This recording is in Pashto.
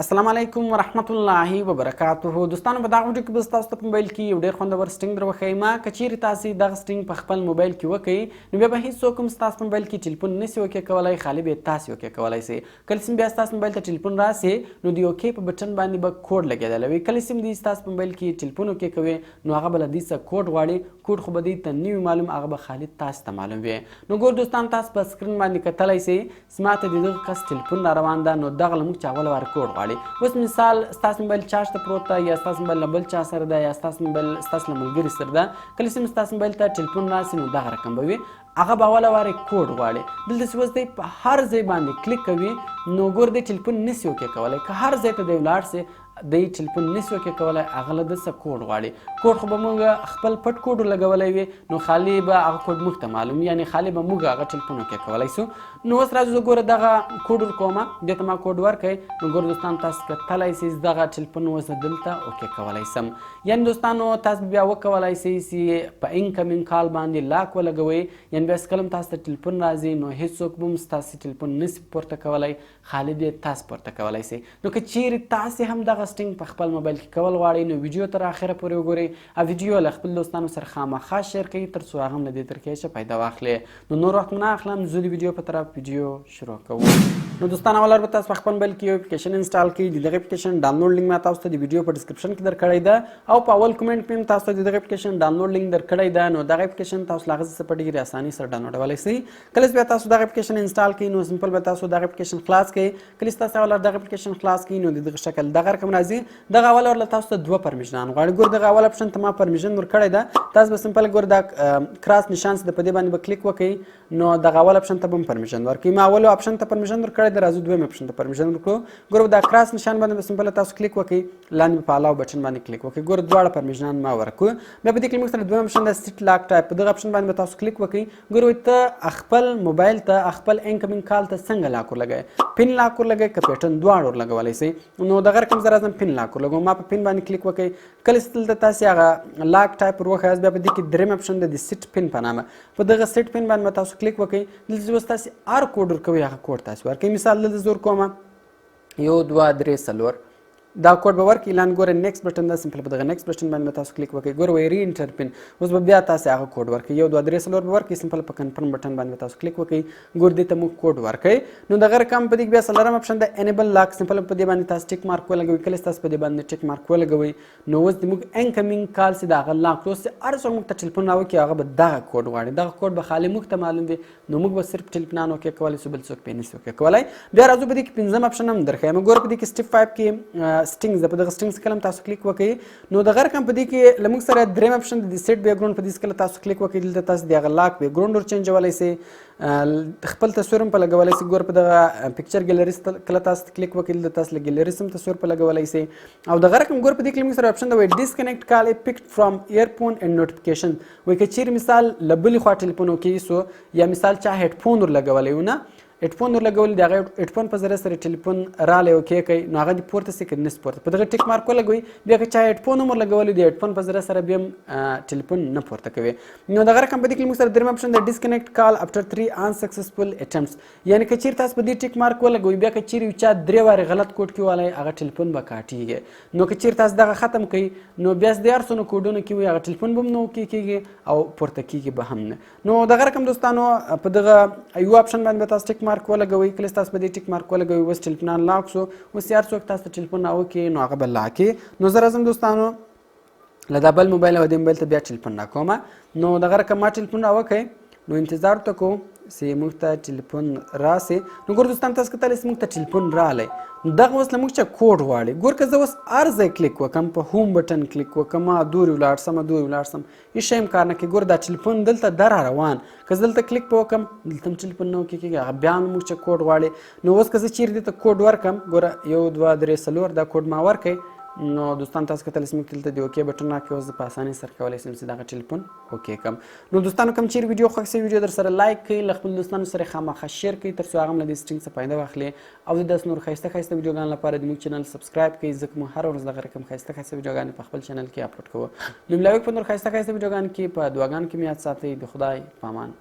السلام علیکم ورحمت الله وبرکاته. دوستانو په دغه ویډیو کې به تاسو ته په موبایل کې یو ډېر خوندور سټینګ در وښیم. که چیرې تاسې دغه سټینګ په خپل موبایل کې وکړئ نو بیا به هېڅوک هم ستاسو په موبایل کې ټلیفون نشي اوکې کولی، خالي به یې تاسې اوکې کولی سئ. کله چې بیا ستاسو موبایل ته ټلیفون راسي نو د اوکې په بټن باندې به کوډ لګېدلی وي. کله چې دوی ستاسو په موبایل کې ټلیفون اوکې کوي نو هغه به له دوی څخه کوډ غواړي. کوډ خو به دوی ته نه وي معلوم، هغه به خالي تاسو ته معلوم وي. نو ګور دوستان، تاسو په سکرین باندې کتلی سئ چې ما ته د دغه کس ټلیفون را روان ده، نو دغه له موږ چې اوله وار کوډ غواړي. اوس مثال ستاسو موبایل چارج ته پروت ده، یا ستاسو موبایل له بل چا سره ده، یا ستاسو موبایل ستاسو له ملګري سره ده. کله چې ستاسو موبایل ته ټلیفون راسي نو دغه رقم به وي، هغه به اوله وارې کوډ غواړي. دلته چې اوس دی په هر ځای باندې کلیک کوي نو ګور دی ټلیفون نسي اوکې کولی. که هر ځای ته دی ولاړ سي دی ټلیفون نسي اوکې کولی، هغه له ده څخه کوډ غواړي. کوډ خو به موږ خپل پټ کوډ لګولی وي نو خالي به هغه کوډ موږ ته معلوم وي، یعنې خالي به موږ هغه ټلیفون اوکې کولی سو. نو اوس راځو زه ګوره دغه کوډ ورکومه، دې ته ما کوډ ورکړئ نو ګوره دوستان تاسو کتلی سئ دغه ټلیفون اوس دلته اوکې کولی سم. یعنې دوستانو تاسو بیا وکولی سئ چې په انکمینګ کال باندې لاک ولګوئ، یعنې بیا کله هم تاسو ته ټلیفون راځي نو هېڅوک به هم ستاسې ټلیفون نسي پورته کولی، خالي بیا تاسو پورته کولی سئ. نو که چیرې تاسې هم دغه سټینګ په خپل موبایل کې کول غواړئ نو ویډیو تر اخره پورې وګورئ او ویډیو له خپل دوستانو سره خامخا شیر کړئ تر څو هغه هم له دې ترکیې څخه فایده واخلي. نو نور وخت نه اخلم، زه د ویډیو په طرف ویډیو شروع کوم. نو دوستان اول به تاسو په خپل موبایل کې یو اپلیکیشن انسټال کړئ. د دغه اپلیکیشن ډاونلوډ لینک ما تاسو ته د ویډیو په ډسکرپشن کې درکړی ده او په اول کومنټ کې هم تاسو ته د دغه اپلیکیشن ډاونلوډ لینک درکړی ده. نو دغه اپلیکیشن تاسو له هغه څخه په ډېرې اسانۍ سره ډاونلوډولی سئ. کله چې بیا تاسو دغه اپلیکیشن انسټال کړئ نو سمپل به تاسو دغه اپلیکیشن خلاص کړئ. کله چې تاسو اول دغه اپلیکیشن خلاص کړئ نو د دغه شکل دغه رقم راځي. دغه اول ورله تاسو ته دوه پرمیشنان غواړي. ګور دغه اول اپشن ته ما پرمیشن ورکړی ده، تاسو به سمپل ګور دا کراس نشان څه ده په دې باندې به کلیک وکړئ نو دغه اول اپشن ته به هم پرمیشن ورکړئ. ما اول اپشن ته پرمیشن ورکړی ده، راځو دویم اپشن ته پرمیشن ورکړو. ګور دا کراس نشان باندې به سمپل تاسو کلیک وکړئ، لاندې په الاو بټن باندې کلیک وکړئ. ګور دواړه پرمیشنان ما ورکړو. بیا په دې کې موږ سره دویم اپشن ده سیټ لاک ټایپ، په دغه اپشن باندې به تاسو کلیک وکړئ. ګور ته خپل موبایل ته خپل انکمینګ کال ته څنګه لاک ورلګئ، پین لاک ورلګئ که پیټرن دواړه ورلګولی سئ. نو دغه رقم زه راځم پین لاک ورلګوم. ما په پین باندې کلیک وکړئ. کله چې دلته تاسې هغه لاک ټایپ ور وښیاست بیا په دې کې دریم اپشن ده د سیټ پین په نامه، په دغه سیټ پین باندې به تاسو کلیک وکړئ. دلته چې اوس تاسې هر کوډ ورکوئ هغه کوډ تاسې ورکوئ. مثال دلته زه ورکومه 1 2 3 4 دا کوډ به ورکړي. لاندې ګوره نیکسټ بټن ده، سمپل په دغه نیکسټ بټن باندې به تاسو کلیک وکړئ. ګوره وایي ری انټر پین، اوس به بیا تاسې هغه کوډ ورکړئ. 1 2 3 4 به ورکړئ، سمپل په کنفرم بټن باندې به تاسو کلیک وکړئ. ګور دې ته موږ کوډ ورکړئ. نو دغه رقم په دې کې بیا څلورم اپشن ده انیبل لاک، سمپل په دې باندې تاسو ټیک مارک ولګوئ. کله چې تاسو په دې باندې ټیک مارک ولګوئ نو اوس د موږ انکمینګ کال چې د هغه لاک اوس هر څوک موږ ته ټلیفون راوکړي هغه به دغه کوډ غواړي. دغه کوډ به خالي موږ ته معلوم وي نو موږ به صرف ټلیفونان اوکې کولی سو، بل څوک پرې نشي اوکې کولی. بیا راځو په دې کې پنځم اپشن هم درښیم. ګوره په دې کې سټیپ 5 کې سټینګز ده، په دغه سټینګز کله هم تاسو کلیک وکړئ نو دغه رقم په دې کې له موږ سره دریم اپشن د سیټ بیکګراوند، په دې کله تاسو کلیک وکړئ دلته تاسو د هغه لاک بیکګراوند ور چینجولی سئ، خپل تصویر هم په لګولی سئ. ګوره په دغه پکچر ګیلري کله تاسو کلیک وکړئ دلته تاسو له ګیلري هم تصویر په لګولی سئ. او دغه رقم ګوره په دې کې موږ سره اپشن ده وایي ډسکنیکټ کال پکډ فرام ایرفون اینډ نوټیفیکیشن. وایي که چیرې مثال له بلې خوا ټلیفون اوکې سو یا مثال چا هیډفون ور لګولی و، نه هیډفون ور لګولي، د هغه هیډفون په ذریعه سره ټلیفون رالی اوکې کوي نو هغه دې پورته سي که نسي پورته، په دغه ټیک مارک ولګوئ. بیا که چا هیډفون هم ور لګولی د هیډفون په ذریعه سره بیا هم ټلیفون نه پورته کوي. نو دغه رقم په دې کې موږ سره دریم اپشن ده ډسکنیکټ کال افټر 3 انسکسسفل اټمپټس، یعنې که چیرې تاسو په دې ټیک مارک ولګوئ بیا که چیرې یو چا 3 وارې غلط کوډ کیوالی هغه ټلیفون به کاټیږي. نو که چیرې تاسو دغه ختم کړئ نو بیا د هر څونه کوډونه کې وي هغه ټلیفون به هم نه اوکې کېږي او پورته کېږي به هم نه. نو دغه رقم دوستانو په دغه یو اپشن باندې به تاسو ټیک مارک ولګوئ. کله تاسو په دې ټیک مارک ولګوئ اوس ټلیفونان لاک سو، اوس هر څوک تاسو ته ټلیفون راوکړي نو هغه به لاکې. نو زه راځم دوستانو له دا بل موبایل او دې موبایل ته بیا ټلیفون راکومه. نو دغه رقم ما ټلیفون راوکړئ نو انتظار ورته کوو چې موږ ته ټلیفون راسي. نو ګور دوستان تاسو کتلی چې موږ ته ټلیفون رالی، دغه اوس له موږ څخه کوډ غواړي. ګور که زه اوس هر ځای کلیک وکړم، په هوم بټن کلیک وکړم، دورې ولاړ سم دورې ولاړ سم هېڅ شی هم کار نه کوي. ګور دا ټلیفون دلته ده را روان، که زه دلته کلیک په وکړم دلته هم ټلیفون نه اوکې کېږي، هغه بیا هم موږ څخه کوډ غواړي. نو اوس که زه چیرې دې ته کوډ ورکړم، ګوره 1 2 3 4 دا کوډ ما ورکړئ. نو دوستان تاسو کتلی چې موږ دلته د اوکې بټن راکړئ، اوس زه په اسانۍ سره کولی شم چې دغه ټلیفون اوکې کړم. نو دوستانو کوم چیرې ویډیو خوښ شوي ویډیو در سره لایک کړئ، له خپلو دوستانو سره خامخا شیر کړئ تر څو هغه هم له دې سټینګ څخه فایده واخلي او د داسې نور ښایسته ښایسته ویډیوګانو لپاره د موږ چینل سبسکرایب کړئ، ځکه موږ هره ورځ دغه رقم ښایسته ښایسته ویډیوګانې په خپل چینل کې اپلوډ کوو. نو ملاوي په نور ښایسته ښایسته ویډیوګانو کې په دعاګانو کې مې یاد ساتئ. د خدای په امان.